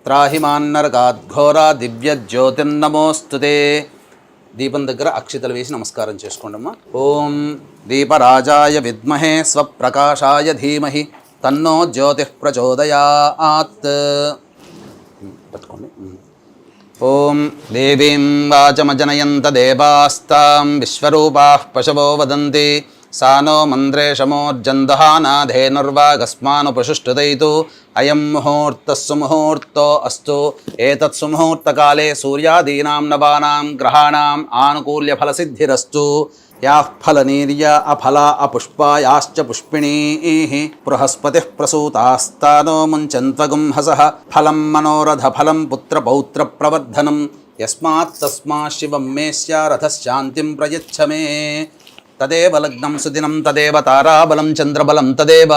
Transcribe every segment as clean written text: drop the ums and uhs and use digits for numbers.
త్రాహిమాన్నరకాద్ఘోరా దివ్యజ్యోతిర్నమోస్తుతే. దీపం దగ్గర అక్షితలు వేసి నమస్కారం చేసుకోండమ్మా. ఓం దీపరాజాయ విద్మహే స్వప్రకాశాయ ధీమహి తన్నో జ్యోతిః ప్రచోదయాత్. పట్టుకోండి. ఓం దేవీం వాచమజనయంత దేవాస్తాం విశ్వరూపాః పశవో వదంతి సా నో మంత్రేషమోర్జందహానాధేనుర్వాగస్మానుపశుష్టుదైతు అయం ముహూర్తః సుముహూర్తో అస్తు. ఏతత్ సుముహూర్తకాలే సూర్యాదీనాం నవానాం గ్రహాణాం ఆనుకూల్యఫలసిద్ధిరస్తు. యాః ఫలనీర్యా అఫలా అపుష్పాయాశ్చ పుష్పిణీః బృహస్పతిః ప్రసూతాస్తానో ముంచన్త్వగుంహసః ఫలం మనోరథ ఫలం పుత్రపౌత్ర ప్రవర్ధనం యస్మాత్ తస్మాత్ శివం మే స్యారథశాంతిం ప్రయచ్ఛ మే. తదేవ లగ్నం సుదినం తదేవ తారాబలం చంద్రబలం తదేవ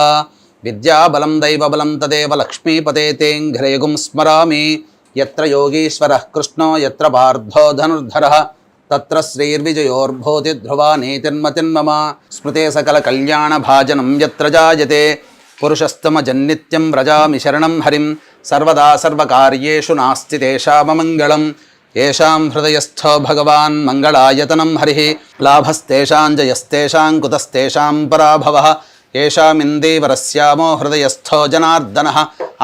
విద్యాబలం దైవబలం తదేవ లక్ష్మీపతే తేంఘ్రేగుం స్మరామి. యత్ర యోగీశ్వరః కృష్ణో యత్ర పార్థో ధనుర్ధరః తత్ర శ్రీర్విజయోర్భూతి ధ్రువా నీతిర్మతిర్మమ. స్మృతే సకల కళ్యాణ భాజనం యత్ర జాయతే పురుషస్తమజన్నిత్యం వ్రజామి శరణం హరిం. సర్వదా సర్వకార్యేషు నాస్తి తేషామమంగళం. ఏషాం హృదయస్థో భగవాన్ మంగళాయతనం హరిః. లాభస్తేషాం జయస్తేషాం కుతస్తేషాం పరాభవః. ఏషామిందేవరస్యామో హృదయస్థో జనార్దనః.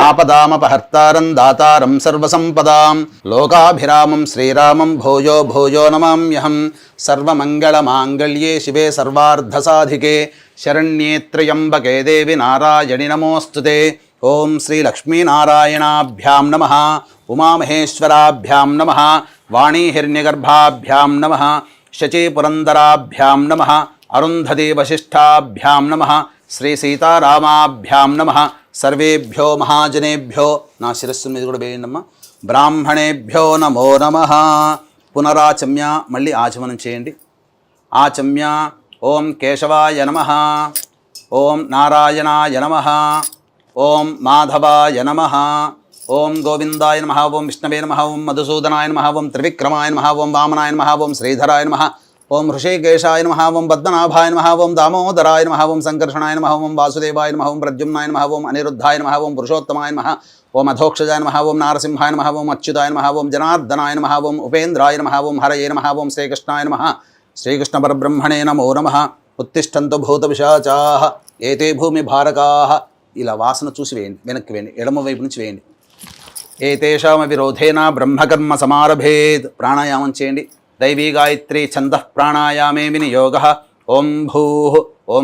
ఆపదామపహర్తారం దాతారం సర్వసంపదాం. లోకాభిరామం శ్రీరామం భూయో భూయో నమామ్యహం. సర్వమంగళమాంగళ్యే శివే సర్వార్ధసాధికే శరణ్యే త్ర్యంబకే దేవి నారాయణి నమోస్తుతే. ఓం శ్రీ లక్ష్మీనారాయణాభ్యాం నమః. ఉమామహేశ్వరాభ్యాం నమః. వాణీహిరణ్యగర్భాభ్యాం నమః. శచీపురందరాభ్యాం నమః. అరుంధతీ వశిష్ఠాభ్యాం నమః. శ్రీ సీతారామాభ్యాం నమః. సర్వేభ్యో మహాజనేభ్యో, నా శిరస్సు మీద కూడా వేయండమ్మా, బ్రాహ్మణేభ్యో నమో నమః. పునరాచమ్య, మళ్ళీ ఆచమనం చేయండి. ఆచమ్య. ఓం కేశవాయ నమః. ఓం నారాయణాయ నమః. ఓం మాధవాయ నమః. ఓం గోవిందాయ నమః. ఓం విష్ణవే నమః. ఓం మధుసూదనాయ నమః. ఓం త్రివిక్రమాయ నమః. ఓం వామనాయ నమః. ఓం శ్రీధరాయ నమః. ఓం హృషికేశాయ నమః. ఓం పద్మనాభాయ నమః. ఓం దామోదరాయ నమః. ఓం సంకర్షణాయ నమః. ఓం వాసుదేవాయ నమః. ఓం ప్రద్యుమ్నాయ నమః. ఓం అనిరుద్ధాయ నమః. ఓం పురుషోత్తమాయ నమః. ఓం అధోక్షజాయ నమః. ఓం నారసింహాయ నమః. ఓం అచ్యుతాయ నమః. ఓం జనార్దనాయ నమః. ఓం ఉపేంద్రాయ నమః. ఓం హరయే నమః. ఓం శ్రీకృష్ణాయ నమః. శ్రీకృష్ణ పరబ్రహ్మణే నమో నమః. ఉత్తిష్టంతు భూత పిశాచాః ఏతే భూమి భారకాః. ఇలా వాసన చూసి వేయండి, వెనక్కి వేయండి, ఎడమ వైపు నుంచి వేయండి. ఏతేషామ విరోధేన బ్రహ్మకర్మ సమారభేత్. ప్రాణాయామం చేయండి. దైవీ గాయత్రీ ఛందః ప్రాణాయామే వినియోగః. ఓం భూః ఓం